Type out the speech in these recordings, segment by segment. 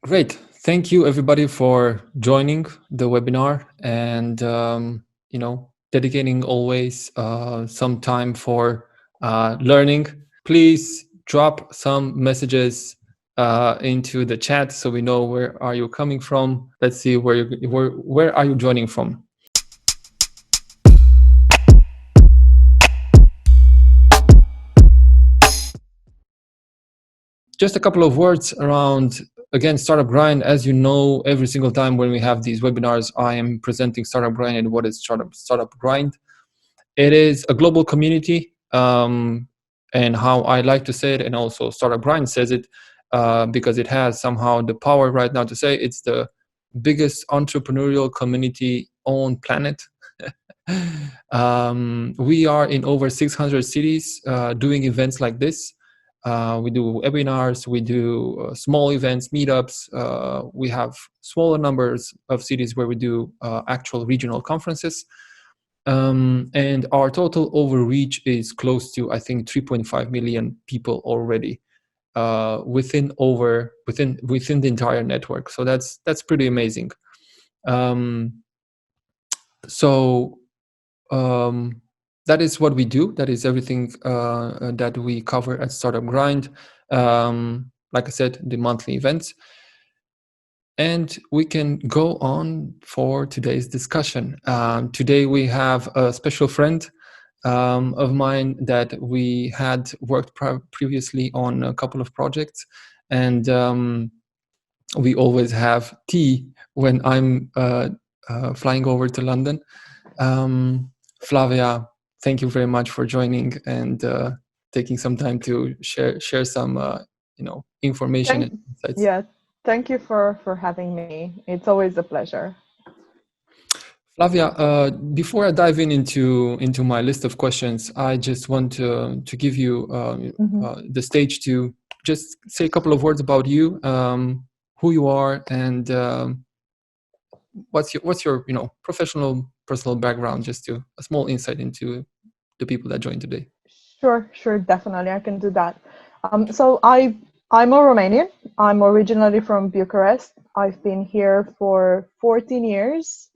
Great. Thank you everybody for joining the webinar and dedicating always some time for learning. Please drop some messages into the chat so we know where are you coming from. Let's see where are you joining from. Just a couple of words around, again, Startup Grind. As you know, every single time when we have these webinars, I am presenting Startup Grind and what is Startup Grind. It is a global community, and how I like to say it, and also Startup Grind says it, because it has somehow the power right now to say it's the biggest entrepreneurial community on planet. We are in over 600 cities doing events like this. We do webinars, we do small events, meetups. We have smaller numbers of cities where we do actual regional conferences. And our total overreach is close to, I think, 3.5 million people already within the entire network. So that's pretty amazing. That is what we do. That is everything that we cover at Startup Grind. Like I said, the monthly events. And we can go on for today's discussion. Today we have a special friend of mine that we had worked previously on a couple of projects. And we always have tea when I'm flying over to London. Flavia, thank you very much for joining and taking some time to share some information and insights. Yeah, thank you for having me. It's always a pleasure. Flavia, before I dive into my list of questions, I just want to give you the stage to just say a couple of words about you, who you are, and what's your professional personal background, just to a small insight into the people that joined today. Sure, definitely I can do that. So I'm a Romanian. I'm originally from Bucharest. I've been here for 14 years,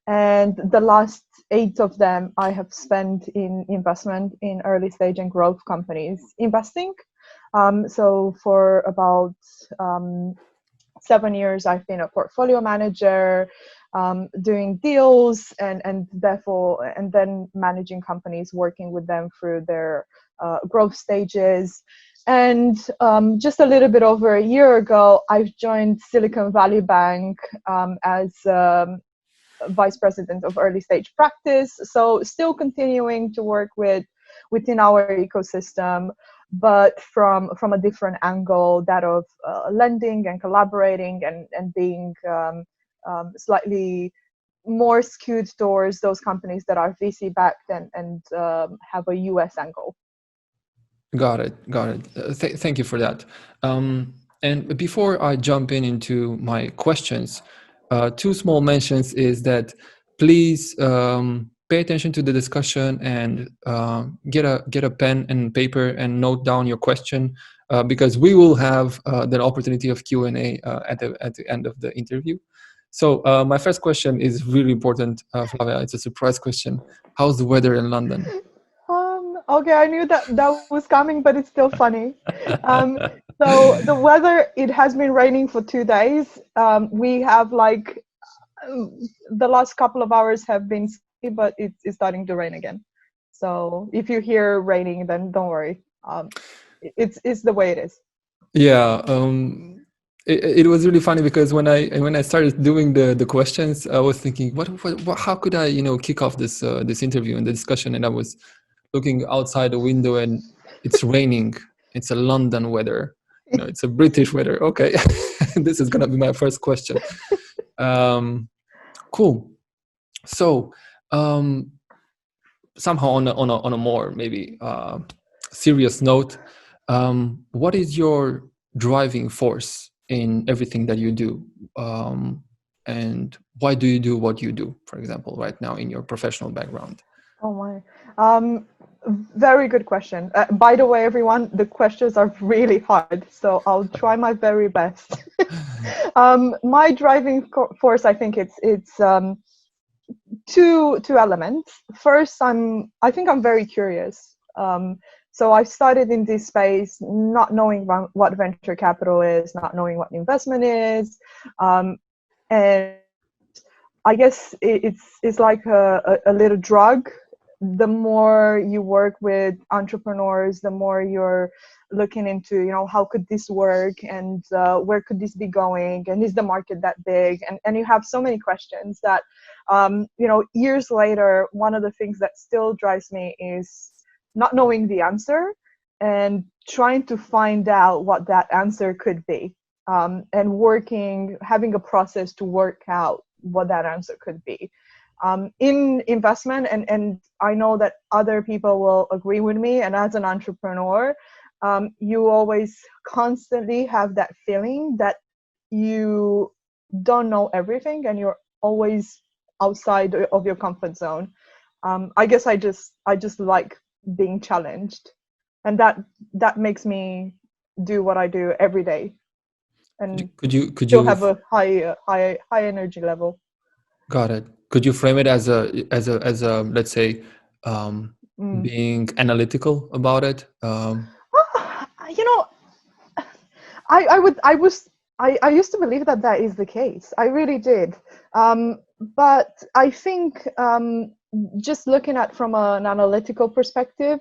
and the last 8 of them I have spent in investment in early stage and growth companies investing. So for about 7 years I've been a portfolio manager, doing deals and then managing companies, working with them through their growth stages. And just a little bit over a year ago, I've joined Silicon Valley Bank as vice president of early stage practice. So still continuing to work within our ecosystem, but from a different angle, that of lending and collaborating and being slightly more skewed towards those companies that are VC backed and have a US angle. Got it. Thank you for that. And before I jump into my questions, 2 small mentions is that please pay attention to the discussion and get a pen and paper and note down your question, because we will have the opportunity of Q&A at the end of the interview. So my first question is really important, Flavia. It's a surprise question. How's the weather in London? Okay, I knew that was coming, but it's still funny. So the weather, it has been raining for 2 days. We have the last couple of hours have been sunny, but it's starting to rain again. So if you hear raining, then don't worry. It's the way it is. Yeah. It was really funny because when I started doing the questions, I was thinking, what how could I kick off this interview and the discussion, and I was looking outside the window and it's raining. It's a London weather. It's a British weather. Okay, this is gonna be my first question. Cool. So somehow on a more maybe serious note, what is your driving force in everything that you do, and why do you do what you do, for example, right now in your professional background? Oh my. Very good question. By the way, everyone, the questions are really hard, so I'll try my very best. My driving force, I think it's two elements. First, I think I'm very curious. So I started in this space not knowing what venture capital is, not knowing what investment is, and I guess it's like a little drug. The more you work with entrepreneurs, the more you're looking into, how could this work, and where could this be going, and is the market that big? And you have so many questions that, years later, one of the things that still drives me is not knowing the answer and trying to find out what that answer could be, and having a process to work out what that answer could be. In investment, and I know that other people will agree with me, and as an entrepreneur, you always constantly have that feeling that you don't know everything and you're always outside of your comfort zone. I guess I just like being challenged, and that makes me do what I do every day and Could still you have a high energy level. got it? Could you frame it as a let's say, being analytical about it? You know, I used to believe that that is the case. I really did. But I think, just looking at from an analytical perspective,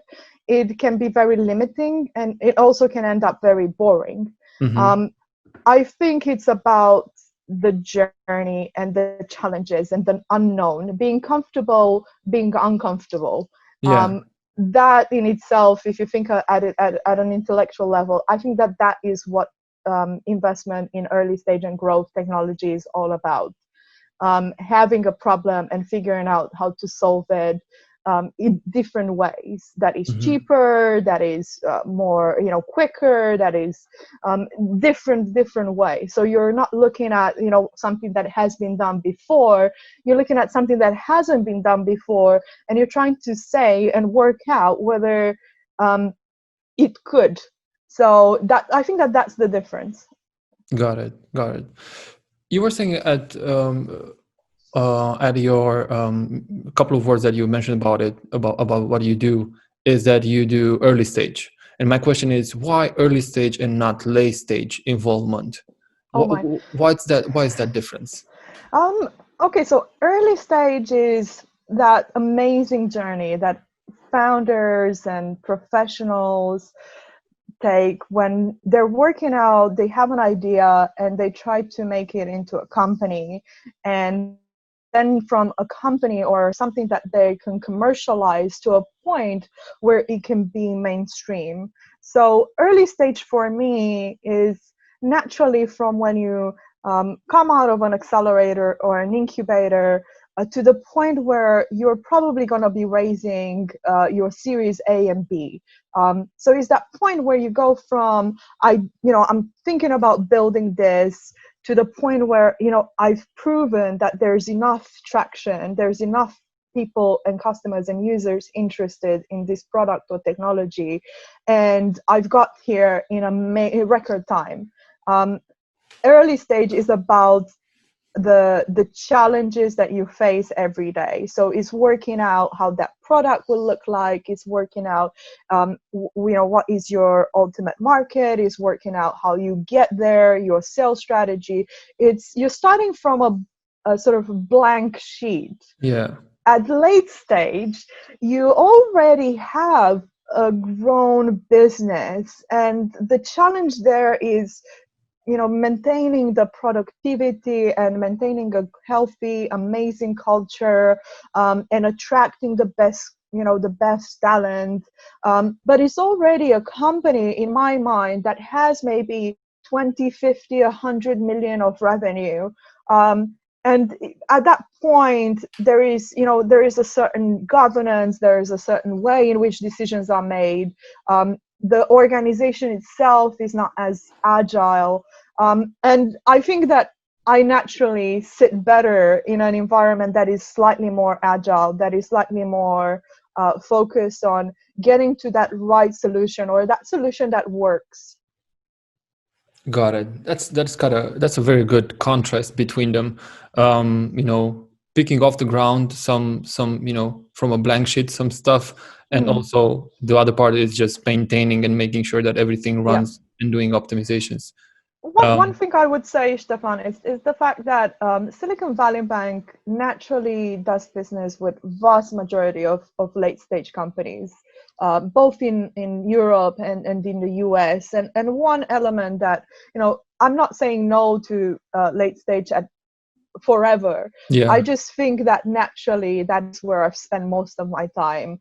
it can be very limiting, and it also can end up very boring. Mm-hmm. I think it's about the journey and the challenges and the unknown, being comfortable, being uncomfortable. Yeah. That in itself, if you think at it at an intellectual level, I think that is what investment in early stage and growth technology is all about. Having a problem and figuring out how to solve it in different ways. That is Mm-hmm. cheaper, that is more, quicker, that is different way. So you're not looking at, something that has been done before. You're looking at something that hasn't been done before, and you're trying to say and work out whether it could. So that, I think that's the difference. Got it. Got it. You were saying at your couple of words that you mentioned about it, about what you do, is that you do early stage. And my question is, why early stage and not late stage involvement? Oh my. Why is that difference? Um, okay, so early stage is that amazing journey that founders and professionals take when they're working out, they have an idea and they try to make it into a company, and then from a company or something that they can commercialize to a point where it can be mainstream. So early stage for me is naturally from when you come out of an accelerator or an incubator to the point where you're probably going to be raising your series A and B. So it's that point where you go from I'm thinking about building this to the point where I've proven that there's enough traction, there's enough people and customers and users interested in this product or technology, and I've got here in a record time. Early stage is about the challenges that you face every day. So it's working out how that product will look like. It's working out, what is your ultimate market. It's working out how you get there, your sales strategy. You're starting from a sort of blank sheet. Yeah. At late stage, you already have a grown business, and the challenge there is maintaining the productivity and maintaining a healthy, amazing culture, and attracting the best talent. But it's already a company, in my mind, that has maybe 20, 50, 100 million of revenue. And at that point, there is a certain governance, there is a certain way in which decisions are made. The organization itself is not as agile. And I think that I naturally sit better in an environment that is slightly more agile, that is slightly more focus on getting to that right solution or that solution that works. Got it. That's a very good contrast between them. Picking off the ground some from a blank sheet some stuff, and also the other part is just maintaining and making sure that everything Yeah. runs and doing optimizations. One thing I would say, Stefan, is the fact that Silicon Valley Bank naturally does business with vast majority of late stage companies, both in Europe and in the US. And one element that, I'm not saying no to late stage at forever. Yeah. I just think that naturally that's where I've spent most of my time.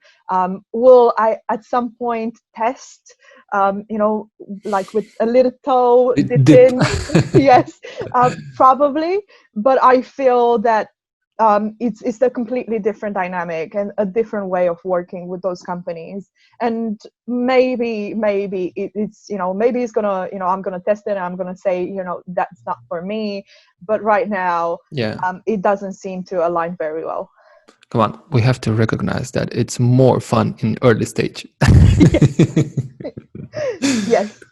Will I at some point test, like with a little toe dip in? Yes, probably. But I feel that it's a completely different dynamic and a different way of working with those companies. And maybe it's maybe it's gonna I'm gonna test it and I'm gonna say that's not for me. But right now, it doesn't seem to align very well. Come on, we have to recognize that it's more fun in early stage. Yes.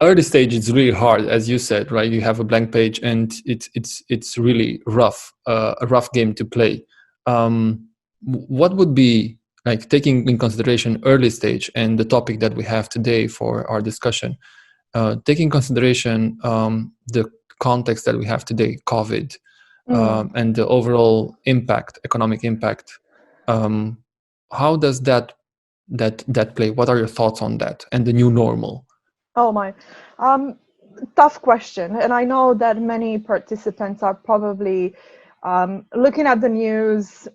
Early stage is really hard, as you said, right? You have a blank page, and it's really rough, a rough game to play. What would be, like, taking in consideration early stage and the topic that we have today for our discussion, taking consideration the context that we have today, COVID, and the overall impact, economic impact. How does that play? What are your thoughts on that and the new normal? Oh my, tough question. And I know that many participants are probably looking at the news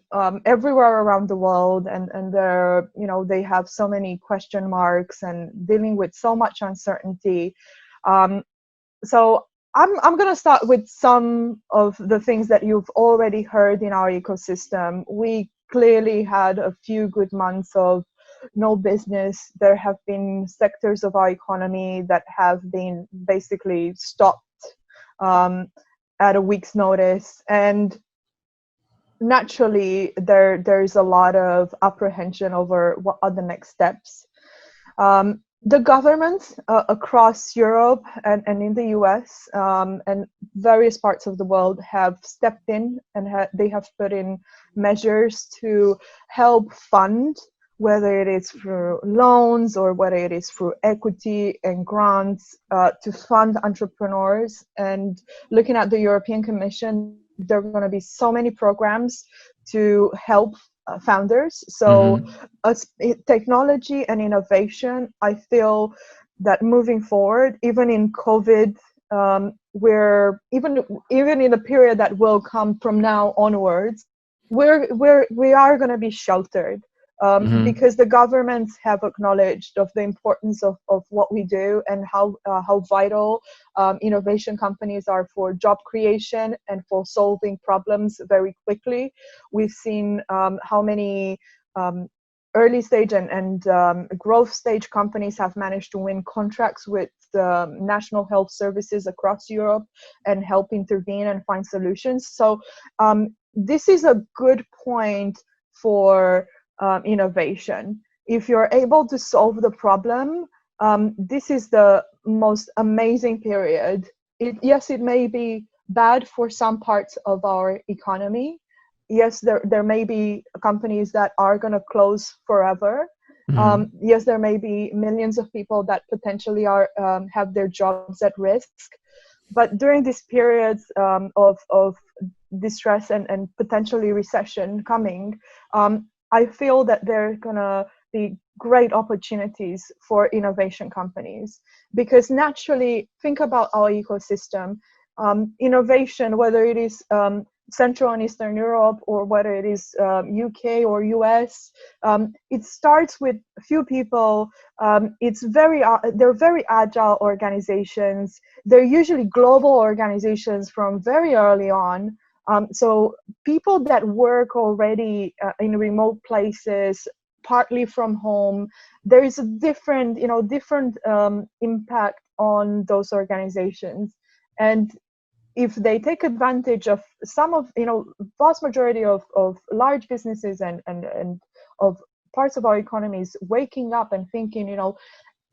everywhere around the world, and they're, they have so many question marks and dealing with so much uncertainty. So I'm going to start with some of the things that you've already heard in our ecosystem. We clearly had a few good months of no business. There have been sectors of our economy that have been basically stopped at a week's notice. And naturally, there's a lot of apprehension over what are the next steps. The governments across Europe and in the US and various parts of the world have stepped in, and they have put in measures to help fund, whether it is through loans or whether it is through equity and grants, to fund entrepreneurs. And looking at the European Commission, there are going to be so many programs to help founders. So technology and innovation, I feel that moving forward, even in COVID, we're even in the period that will come from now onwards, we are going to be sheltered. Because the governments have acknowledged of the importance of what we do and how vital innovation companies are for job creation and for solving problems very quickly. We've seen how many early stage and growth stage companies have managed to win contracts with national health services across Europe and help intervene and find solutions. So this is a good point for innovation. If you're able to solve the problem, this is the most amazing period. Yes, it may be bad for some parts of our economy. Yes, there may be companies that are going to close forever. Yes, there may be millions of people that potentially are have their jobs at risk. But during these periods of distress and potentially recession coming, I feel that there are going to be great opportunities for innovation companies, because naturally, think about our ecosystem. Innovation, whether it is Central and Eastern Europe or whether it is UK or US, it starts with a few people. They're very agile organizations. They're usually global organizations from very early on. So people that work already in remote places, partly from home, there is a different impact on those organizations. And if they take advantage of some of, vast majority of large businesses and of parts of our economy is waking up and thinking,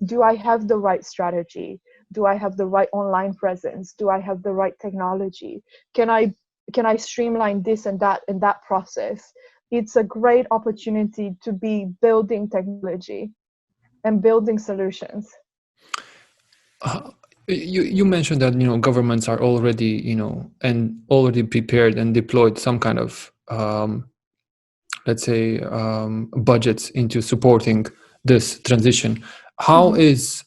do I have the right strategy? Do I have the right online presence? Do I have the right technology? Can I streamline this and that process? It's a great opportunity to be building technology and building solutions. You mentioned that governments are already and already prepared and deployed some kind of let's say budgets into supporting this transition. How is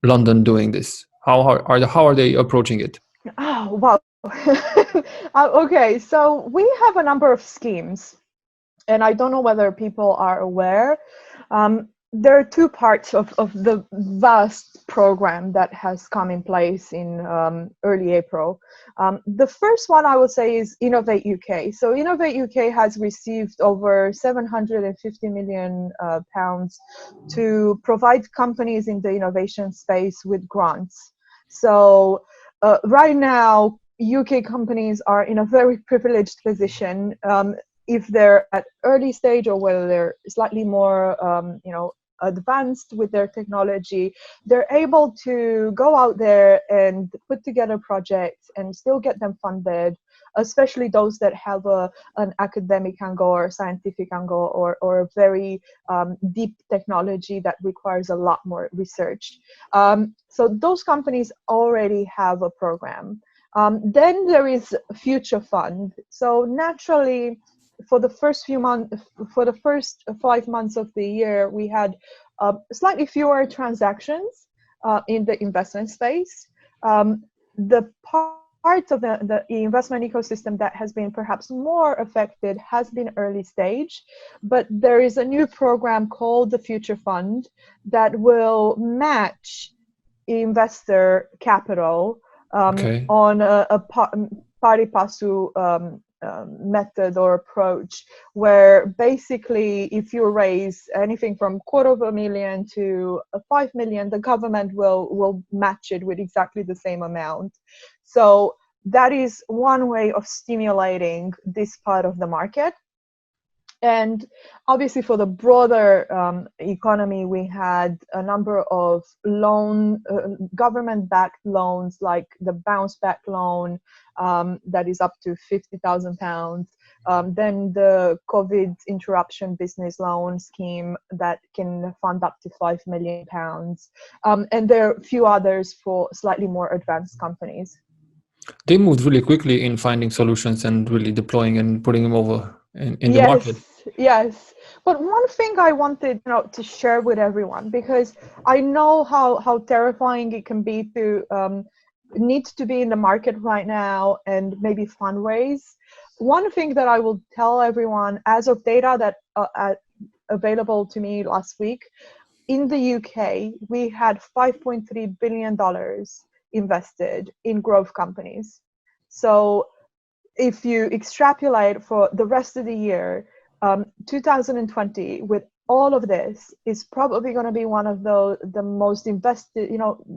London doing this? How are they approaching it? Oh, wow. Okay, so we have a number of schemes, and I don't know whether people are aware. There are two parts of the vast program that has come in place in early April. The first one I would say is Innovate UK. So Innovate UK has received over 750 million pounds to provide companies in the innovation space with grants. So right now, UK companies are in a very privileged position. If they're at early stage or whether they're slightly more, advanced with their technology, they're able to go out there and put together projects and still get them funded, especially those that have an academic angle or scientific angle or a very deep technology that requires a lot more research. So those companies already have a program. Then there is Future Fund. So naturally, for the first 5 months of the year, we had slightly fewer transactions in the investment space. The part of the investment ecosystem that has been perhaps more affected has been early stage, but there is a new program called the Future Fund that will match investor capital on a pari passu method or approach, where basically if you raise anything from $250,000 to 5 million, the government will match it with exactly the same amount. So that is one way of stimulating this part of the market. And obviously for the broader economy, we had a number of government-backed loans, like the bounce back loan that is up to £50,000. Then the COVID interruption business loan scheme that can fund up to £5 million. And there are a few others for slightly more advanced companies. They moved really quickly in finding solutions and really deploying and putting them over in the market. Yes. But one thing I wanted to share with everyone, because I know how terrifying it can be to need to be in the market right now and maybe fundraise. One thing that I will tell everyone, as of data that available to me last week, in the UK, we had $5.3 billion invested in growth companies. So if you extrapolate for the rest of the year, 2020, with all of this, is probably going to be one of the most invested,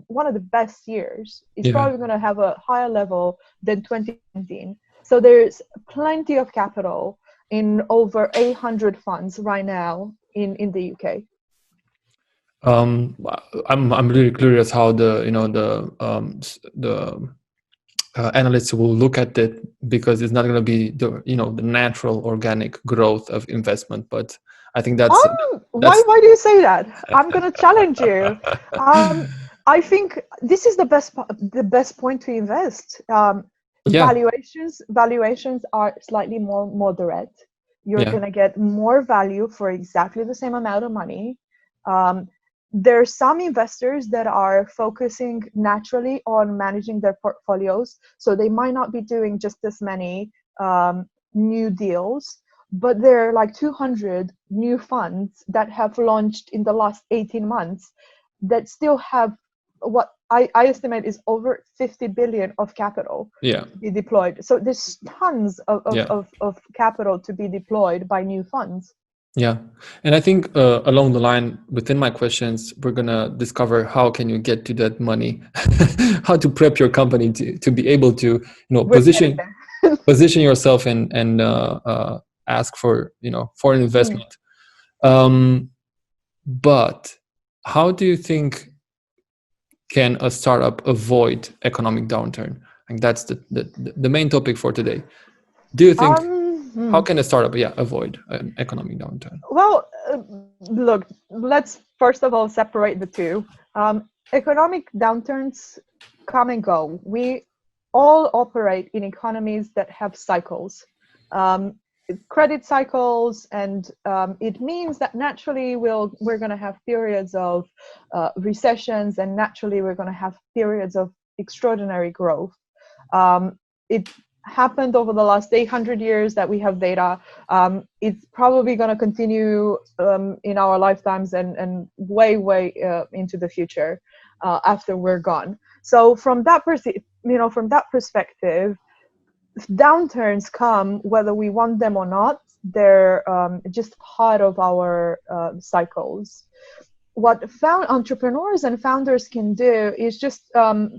one of the best years. It's probably going to have a higher level than 2019. So there's plenty of capital in over 800 funds right now in the UK. I'm really curious how the analysts will look at it, because it's not going to be the natural organic growth of investment. But I think that's why do you say that? I'm going to challenge you. I think this is the best point to invest. Valuations are slightly more moderate. You're going to get more value for exactly the same amount of money. There are some investors that are focusing naturally on managing their portfolios, so they might not be doing just as many new deals, but there are like 200 new funds that have launched in the last 18 months that still have what I estimate is over 50 billion of capital to be deployed. So there's tons of capital to be deployed by new funds. Yeah. And I think along the line, within my questions, we're going to discover how can you get to that money, how to prep your company to be able to position yourself and ask for, foreign Mm. investment. But how do you think can a startup avoid economic downturn? And that's the main topic for today. Do you think, how can a startup, avoid an economic downturn? Well, look, let's first of all separate the two. Economic downturns come and go. We all operate in economies that have cycles, um, credit cycles, and it means that naturally we're going to have periods of recessions, and naturally we're going to have periods of extraordinary growth. It happened over the last 800 years that we have data. It's probably going to continue in our lifetimes and way into the future after we're gone. So from that perspective, downturns come whether we want them or not. They're just part of our cycles. What entrepreneurs and founders can do is just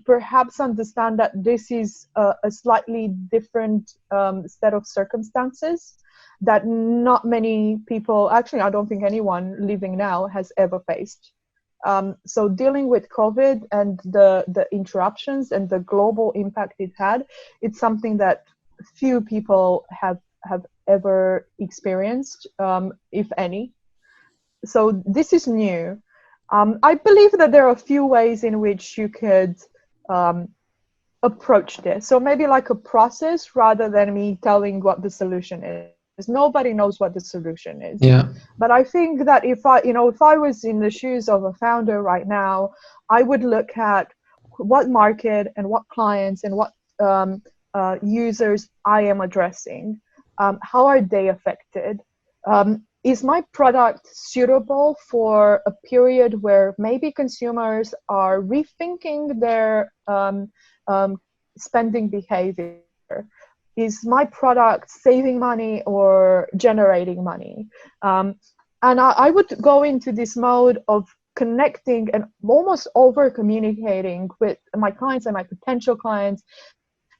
perhaps understand that this is a slightly different set of circumstances that not many people, actually I don't think anyone living now has ever faced. So dealing with COVID and the interruptions and the global impact it had, it's something that few people have ever experienced, if any. So this is new. I believe that there are a few ways in which you could approach this. So maybe like a process rather than me telling what the solution is. Nobody knows what the solution is. Yeah. But I think that if I was in the shoes of a founder right now, I would look at what market and what clients and what users I am addressing. How are they affected? Is my product suitable for a period where maybe consumers are rethinking their spending behavior? Is my product saving money or generating money? And I would go into this mode of connecting and almost over communicating with my clients and my potential clients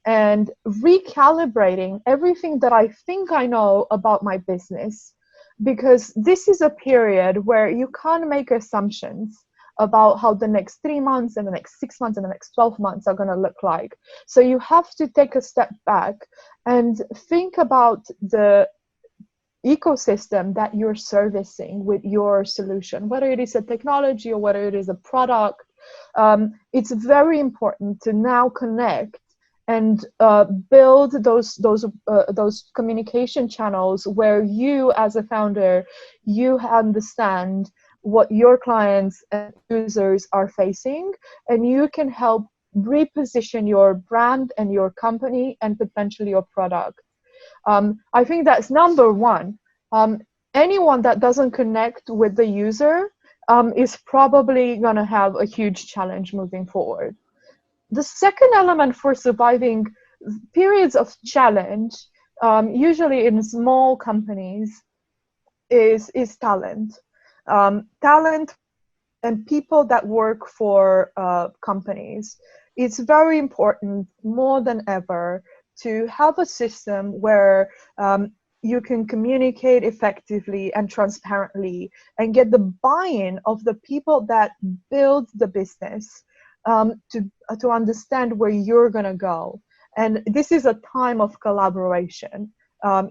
and recalibrating everything that I think I know about my business. Because this is a period where you can't make assumptions about how the next 3 months and the next 6 months and the next 12 months are going to look like. So you have to take a step back and think about the ecosystem that you're servicing with your solution, whether it is a technology or whether it is a product. It's very important to now connect and build those communication channels where you, as a founder, you understand what your clients and users are facing, and you can help reposition your brand and your company and potentially your product. I think that's number one. Anyone that doesn't connect with the user is probably going to have a huge challenge moving forward. The second element for surviving periods of challenge, usually in small companies, is talent. Talent and people that work for companies. It's very important, more than ever, to have a system where you can communicate effectively and transparently and get the buy-in of the people that build the business, to understand where you're going to go. And this is a time of collaboration.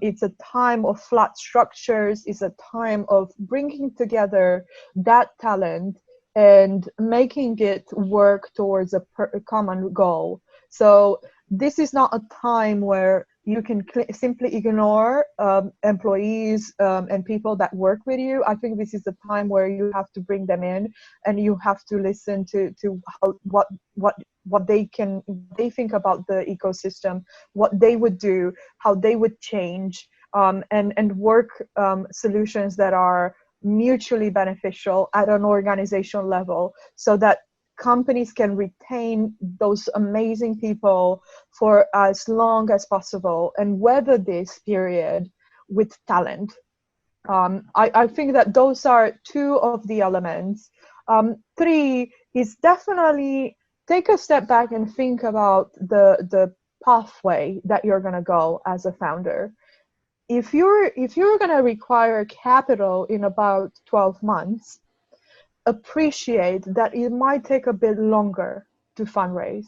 It's a time of flat structures. It's a time of bringing together that talent and making it work towards a common goal. So this is not a time where you can simply ignore employees and people that work with you. I think this is a time where you have to bring them in, and you have to listen to how, what they think about the ecosystem, what they would do, how they would change, and work solutions that are mutually beneficial at an organizational level, so that companies can retain those amazing people for as long as possible and weather this period with talent. I think that those are two of the elements. Three is definitely take a step back and think about the pathway that you're going to go as a founder. if you're going to require capital in about 12 months, appreciate that it might take a bit longer to fundraise.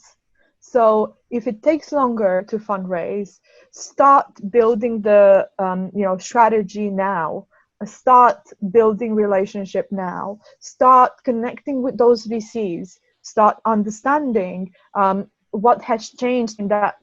So if it takes longer to fundraise, start building the strategy now. Start building relationship now. Start connecting with those VCs. Start understanding what has changed in that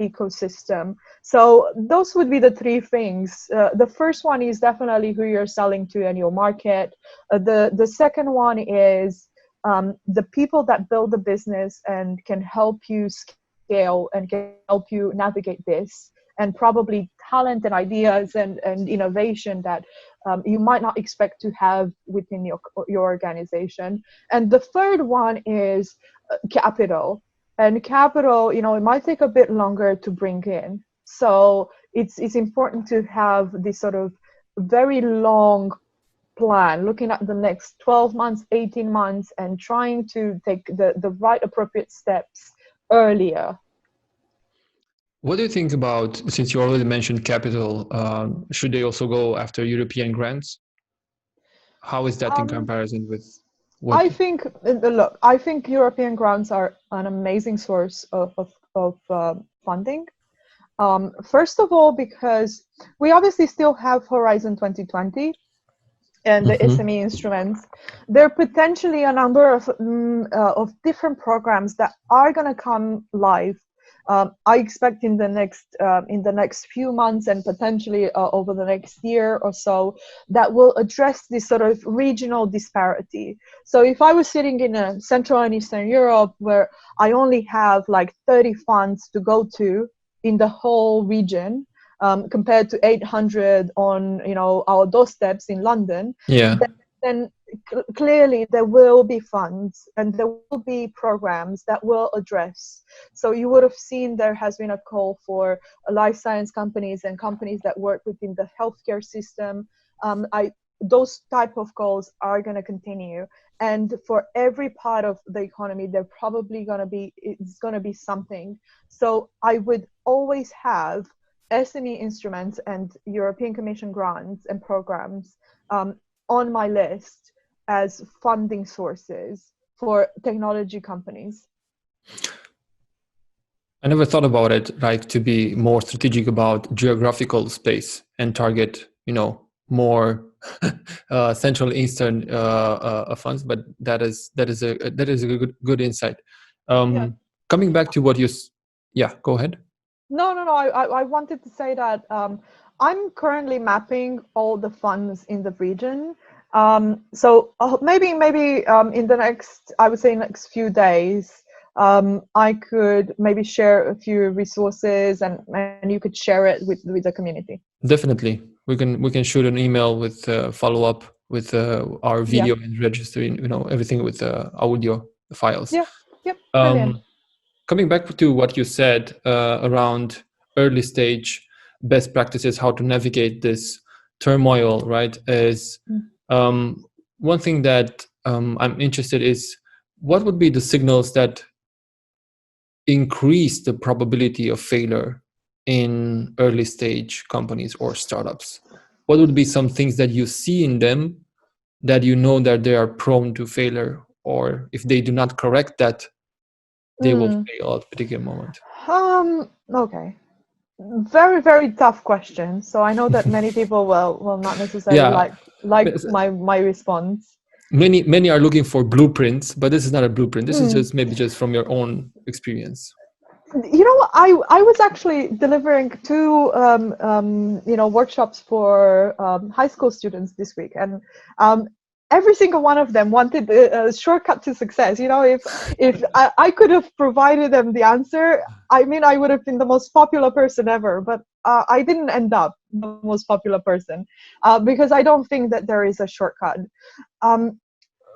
ecosystem. So those would be the three things. The first one is definitely who you're selling to and your market. The second one is the people that build the business and can help you scale and can help you navigate this, and probably talent and ideas and innovation that you might not expect to have within your organization. And the third one is capital. And capital, it might take a bit longer to bring in. So it's important to have this sort of very long plan, looking at the next 12 months, 18 months, and trying to take the right appropriate steps earlier. What do you think about, since you already mentioned capital, should they also go after European grants? How is that in comparison with what? I think, look, I think European grants are an amazing source of funding. First of all, because we obviously still have Horizon 2020 and the SME instruments. There are potentially a number of different programs that are going to come live. I expect in the next few months and potentially over the next year or so, that will address this sort of regional disparity. So if I was sitting in Central and Eastern Europe, where I only have like 30 funds to go to in the whole region, compared to 800 on our doorsteps in London, then clearly there will be funds and there will be programs that will address. So you would have seen there has been a call for life science companies and companies that work within the healthcare system. Those type of calls are going to continue, and for every part of the economy there probably it's going to be something. So I would always have SME instruments and European Commission grants and programs on my list as funding sources for technology companies. I never thought about it, like to be more strategic about geographical space and target, more Central Eastern funds. But that is a good insight. Coming back to what go ahead. No. I wanted to say that I'm currently mapping all the funds in the region. So maybe in the next few days, I could maybe share a few resources and you could share it with the community. Definitely, we can shoot an email with follow up with our video and registering, everything with audio files. Yep. Brilliant. Coming back to what you said around early stage best practices, how to navigate this turmoil, right? Is one thing that I'm interested is what would be the signals that increase the probability of failure in early stage companies or startups? What would be some things that you see in them that that they are prone to failure, or if they do not correct that, they will fail at a particular moment? Okay. Very, very tough question. So I know that many people will not necessarily like my response. Many are looking for blueprints, but this is not a blueprint. This is just from your own experience. I was actually delivering two workshops for high school students this week, and every single one of them wanted a shortcut to success. If I could have provided them the answer, I would have been the most popular person ever, but I didn't end up the most popular person because I don't think that there is a shortcut.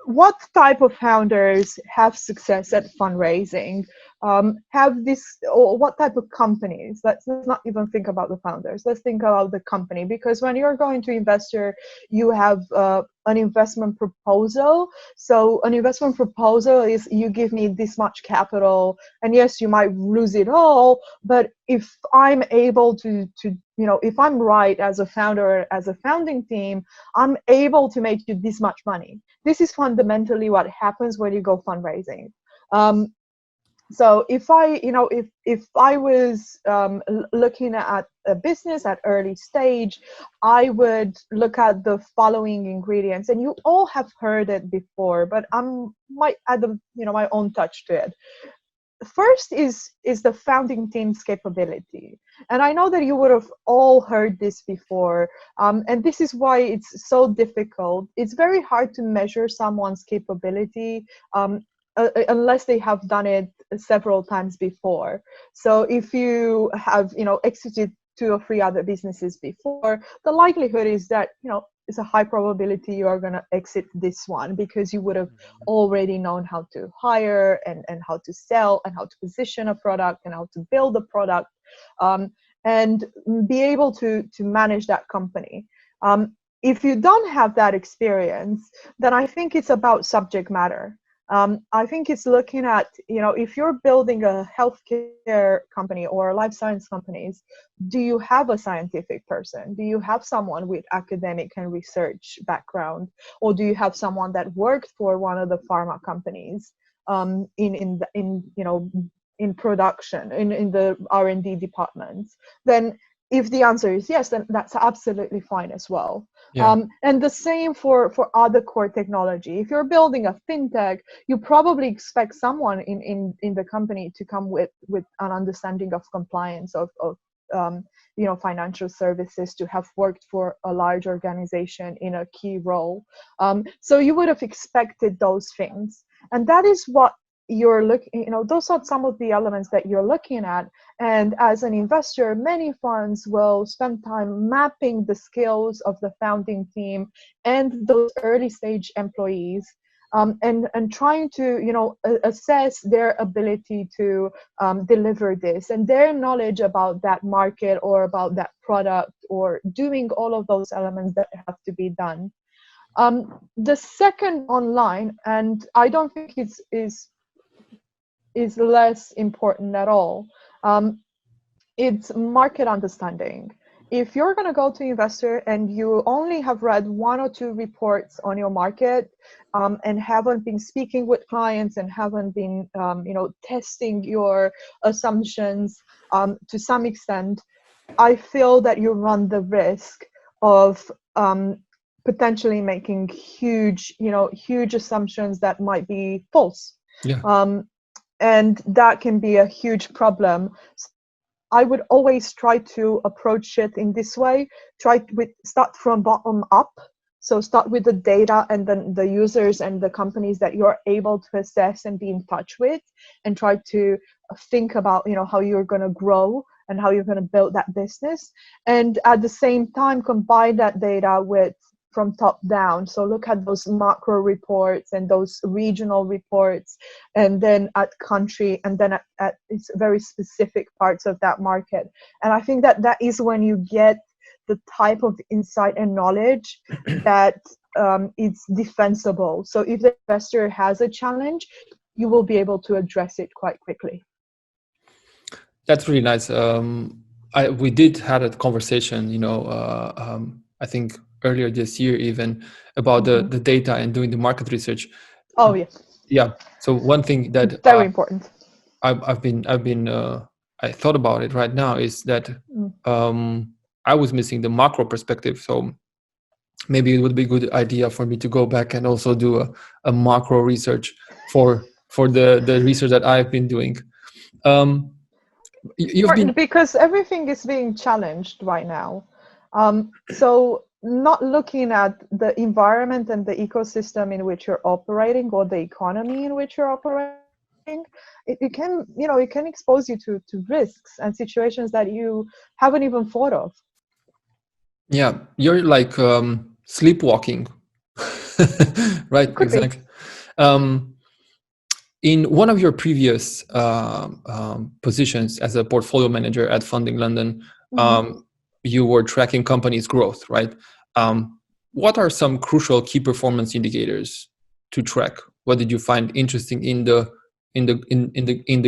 What type of founders have success at fundraising? have this, or what type of companies. Let's not even think about the founders. Let's think about the company, because when you're going to investor, you have an investment proposal. So an investment proposal is, you give me this much capital, and yes, you might lose it all, but if I'm able to if I'm right as a founder, as a founding team, I'm able to make you this much money. This is fundamentally what happens when you go fundraising. So if I was looking at a business at early stage, I would look at the following ingredients, and you all have heard it before, but I might add my own touch to it. First is the founding team's capability, and I know that you would have all heard this before, and this is why it's so difficult. It's very hard to measure someone's capability unless they have done it several times before. So if you have exited 2 or 3 other businesses before, the likelihood is that it's a high probability you are going to exit this one, because you would have already known how to hire and how to sell and how to position a product and how to build a product, and be able to manage that company. If you don't have that experience, then I think it's about subject matter. I think it's looking at, if you're building a healthcare company or life science companies, do you have a scientific person? Do you have someone with academic and research background? Or do you have someone that worked for one of the pharma companies in production, in the R&D departments? Then if the answer is yes, then that's absolutely fine as well. Yeah. And the same for other core technology. If you're building a fintech, you probably expect someone in the company to come with an understanding of compliance, of financial services, to have worked for a large organization in a key role. So you would have expected those things. And that is what you're looking, those are some of the elements that you're looking at. And as an investor, many funds will spend time mapping the skills of the founding team and those early stage employees, and trying to assess their ability to deliver this, and their knowledge about that market or about that product, or doing all of those elements that have to be done. The second online, and I don't think is less important at all. It's market understanding. If you're going to go to investor and you only have read 1 or 2 reports on your market, and haven't been speaking with clients and haven't been testing your assumptions to some extent, I feel that you run the risk of potentially making huge assumptions that might be false. Yeah. And that can be a huge problem. I would always try to approach it in this way. Start from bottom up. So start with the data and then the users and the companies that you're able to assess and be in touch with, and try to think about how you're going to grow and how you're going to build that business. And at the same time, combine that data with from top down. So look at those macro reports and those regional reports, and then at country, and then at its very specific parts of that market. And I think that is when you get the type of insight and knowledge that it's defensible. So if the investor has a challenge, you will be able to address it quite quickly. That's really nice. We did had a conversation, I think earlier this year even, about the data and doing the market research. Oh yes. Yeah. So one thing that very important. I thought about it right now is that I was missing the macro perspective. So maybe it would be a good idea for me to go back and also do a macro research for the research that I've been doing. Because everything is being challenged right now. So not looking at the environment and the ecosystem in which you're operating, or the economy in which you're operating, it can expose you to risks and situations that you haven't even thought of. Yeah, you're like sleepwalking. Right, exactly. In one of your previous positions as a portfolio manager at Funding London, you were tracking companies' growth, right? What are some crucial key performance indicators to track? What did you find interesting in the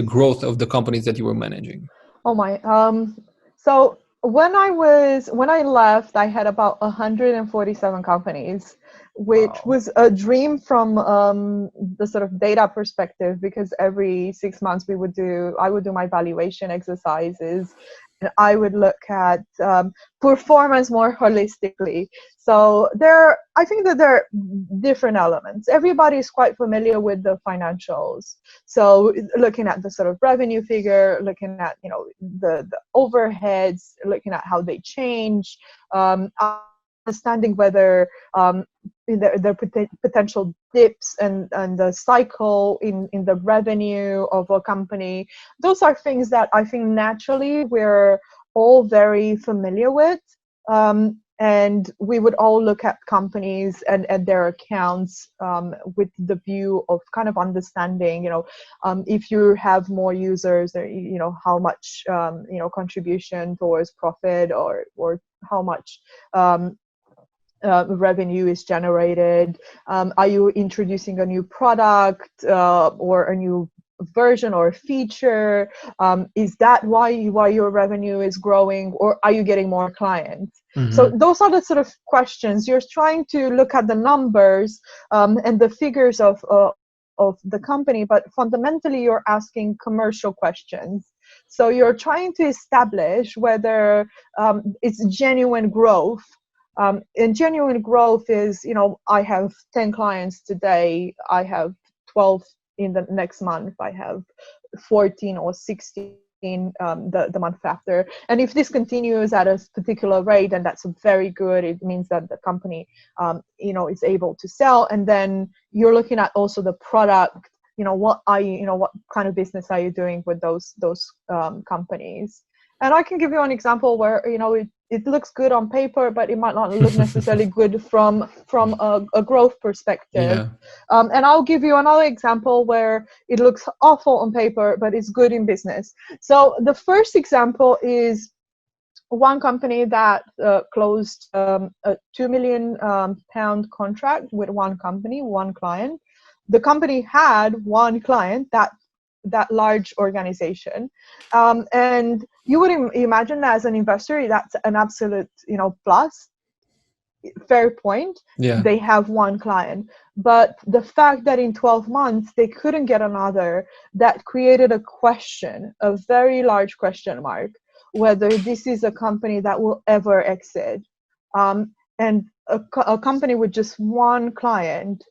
growth of the companies that you were managing? Oh my. So when I left, I had about 147 companies, which Wow. was a dream from the sort of data perspective, because every 6 months I would do my valuation exercises, and I would look at performance more holistically. So I think that there are different elements. Everybody is quite familiar with the financials. So looking at the sort of revenue figure, looking at the overheads, looking at how they change, understanding whether there are potential dips and the cycle in the revenue of a company. Those are things that I think naturally we're all very familiar with. And we would all look at companies and at their accounts with the view of kind of understanding, if you have more users, or, how much, contribution towards profit, or how much revenue is generated. Are you introducing a new product or a new version or feature? Is that why your revenue is growing, or are you getting more clients? So those are the sort of questions. You're trying to look at the numbers and the figures of the company, but fundamentally you're asking commercial questions. So you're trying to establish whether it's genuine growth. And genuine growth is, I have 10 clients today, I have 12 in the next month, I have 14 or 16 the month after. And if this continues at a particular rate, then that's very good. It means that the company, is able to sell. And then you're looking at also the product. What kind of business are you doing with those companies? And I can give you an example where it looks good on paper, but it might not look necessarily good from a growth perspective. Yeah. And I'll give you another example where it looks awful on paper, but it's good in business. So the first example is one company that closed a £2 million contract with one client. The company had one client, that large organization, and you would imagine that as an investor, that's an absolute plus. Fair point. Yeah. They have one client, but the fact that in 12 months they couldn't get another, that created a question, a very large question mark, whether this is a company that will ever exit. And a company with just one client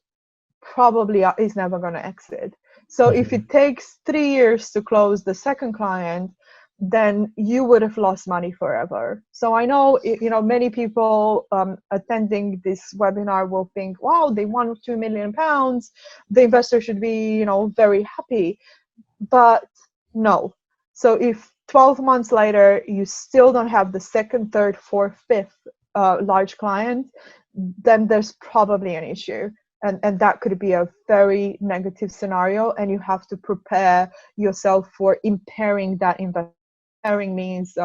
probably is never going to exit. So if it takes 3 years to close the second client, then you would have lost money forever. So I know, many people attending this webinar will think, wow, they won £2 million. The investor should be, very happy. But no. So if 12 months later, you still don't have the second, third, fourth, fifth large client, then there's probably an issue. And that could be a very negative scenario, and you have to prepare yourself for impairing that investment. Impairing means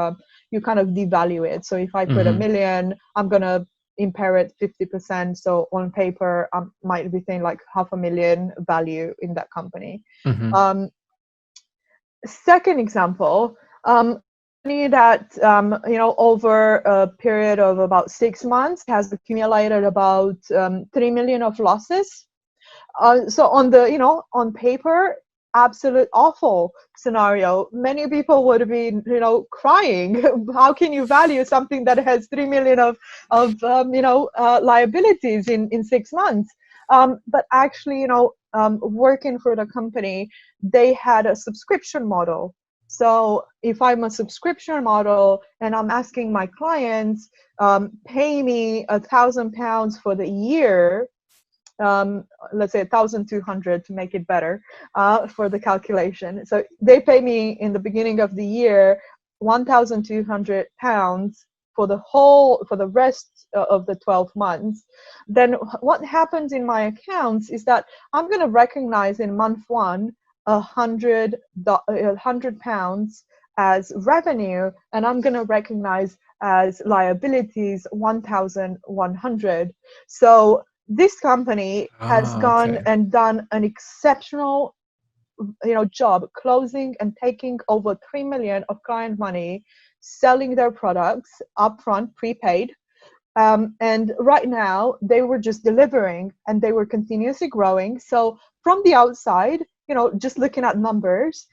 you kind of devalue it. So if I put $1 million, I'm going to impair it 50%. So on paper, I might be saying like $500,000 value in that company. Second example, that over a period of about 6 months has accumulated about 3 million of losses. So on paper, absolute awful scenario. Many people would be crying. How can you value something that has 3 million of liabilities in 6 months? But actually, working for the company, they had a subscription model. So if I'm a subscription model and I'm asking my clients, pay me £1,000 for the year, let's say 1,200 to make it better for the calculation. So they pay me in the beginning of the year £1,200 for the rest of the 12 months. Then what happens in my accounts is that I'm going to recognize in month 1 £100 as revenue, and I'm going to recognize as liabilities 1,100. So this company has Ah, gone okay. and done an exceptional job closing and taking over 3 million of client money, selling their products upfront, prepaid. And right now they were just delivering and they were continuously growing. So from the outside, just looking at numbers,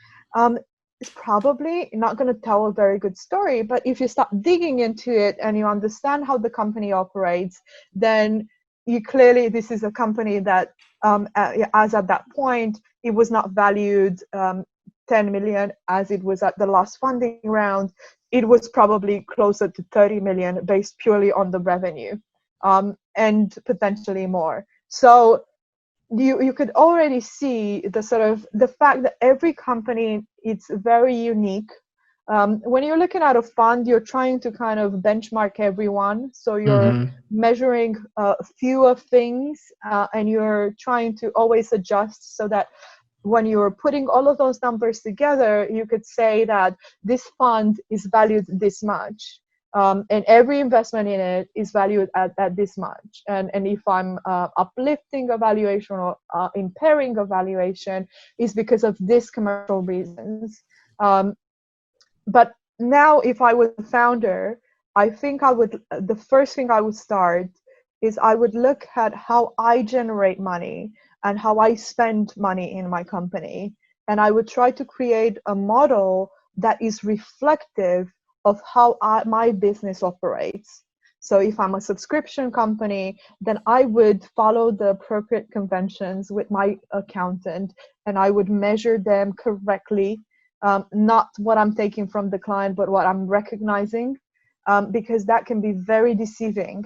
it's probably not going to tell a very good story. But if you start digging into it and you understand how the company operates, then you clearly, this is a company that, as at that point, it was not valued 10 million as it was at the last funding round. It was probably closer to 30 million based purely on the revenue, and potentially more. So you could already see the sort of the fact that every company, it's very unique. When you're looking at a fund, you're trying to kind of benchmark everyone. So you're Mm-hmm. measuring fewer things, and you're trying to always adjust so that when you're putting all of those numbers together, you could say that this fund is valued this much. And every investment in it is valued at this much. And if I'm uplifting a valuation or impairing a valuation, is because of these commercial reasons. But now, if I was a founder, I think the first thing I would start is I would look at how I generate money and how I spend money in my company. And I would try to create a model that is reflective of how my business operates. So if I'm a subscription company, then I would follow the appropriate conventions with my accountant, and I would measure them correctly, not what I'm taking from the client, but what I'm recognizing, because that can be very deceiving.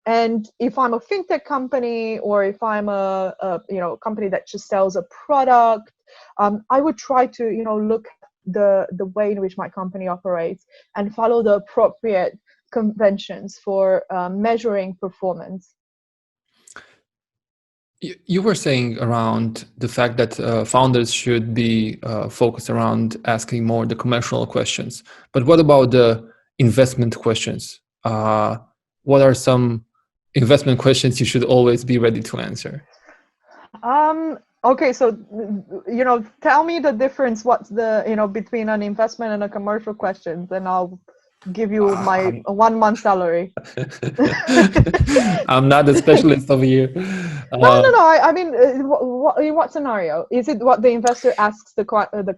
And if I'm a fintech company, or if I'm a company that just sells a product, I would try to look at the way in which my company operates and follow the appropriate conventions for measuring performance. You were saying around the fact that founders should be focused around asking more the commercial questions. But what about the investment questions? What are some investment questions you should always be ready to answer? Okay, so tell me the difference. What's the between an investment and a commercial question? Then I'll give you my Um, 1 month salary. I'm not a specialist over here. No. I mean, in what scenario? Is it what the investor asks the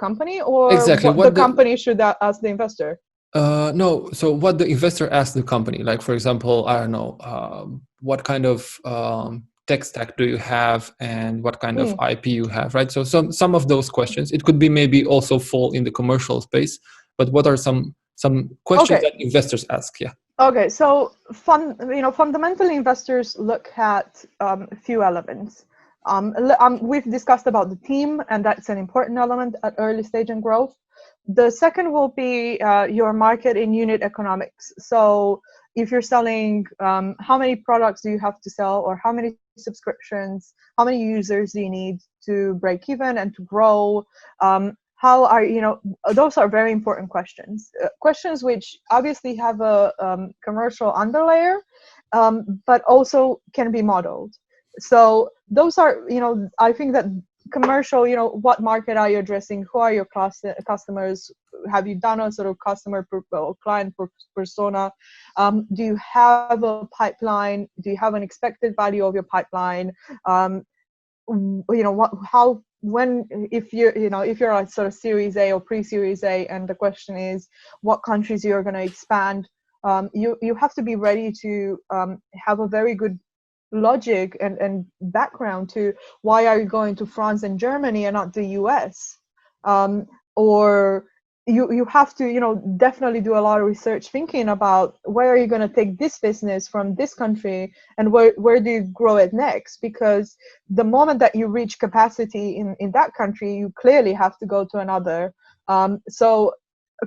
company, or Exactly. what the What the company should ask the investor? No. So what the investor asks the company, like for example, I don't know, what kind of tech stack do you have, and what kind of Mm, IP you have, right? So some of those questions, it could be maybe also fall in the commercial space. But what are some questions okay. that investors ask? Yeah. Okay, so fundamentally, investors look at a few elements. We've discussed about the team, and that's an important element at early stage in growth. The second will be your market in unit economics. So if you're selling, how many products do you have to sell, or how many subscriptions, how many users do you need to break even and to grow? How are those are very important questions, questions which obviously have a commercial underlayer, but also can be modeled. So those are, I think that commercial, what market are you addressing, who are your customers, have you done a sort of customer or client persona, do you have a pipeline, do you have an expected value of your pipeline, how, when, if you're a sort of series A or pre-series A, and the question is what countries you're going to expand, you have to be ready to have a very good logic and background to why are you going to France and Germany and not the US, or you have to definitely do a lot of research thinking about where are you going to take this business from this country, and where do you grow it next, because the moment that you reach capacity in that country, you clearly have to go to another. So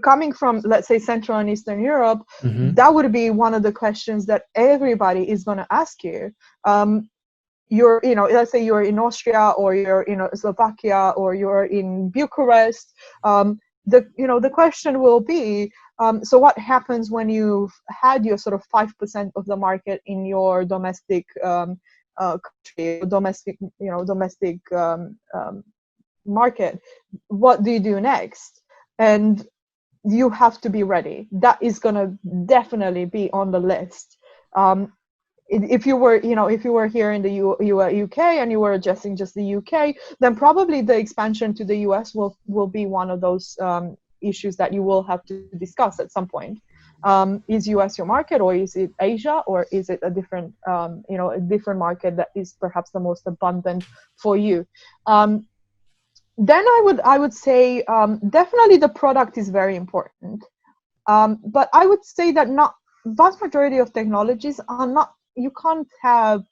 coming from, let's say, Central and Eastern Europe, Mm-hmm. that would be one of the questions that everybody is going to ask you. let's say you're in Austria, or you're in Slovakia, or you're in Bucharest. The question will be, so what happens when you've had your sort of 5% of the market in your domestic country, domestic market? What do you do next? And you have to be ready. That is going to definitely be on the list. If you were here in the UK and you were addressing just the UK, then probably the expansion to the US will be one of those issues that you will have to discuss at some point. Is US your market, or is it Asia, or is it a different market that is perhaps the most abundant for you? Then I would say definitely the product is very important. But I would say that not vast majority of technologies are not. You can't have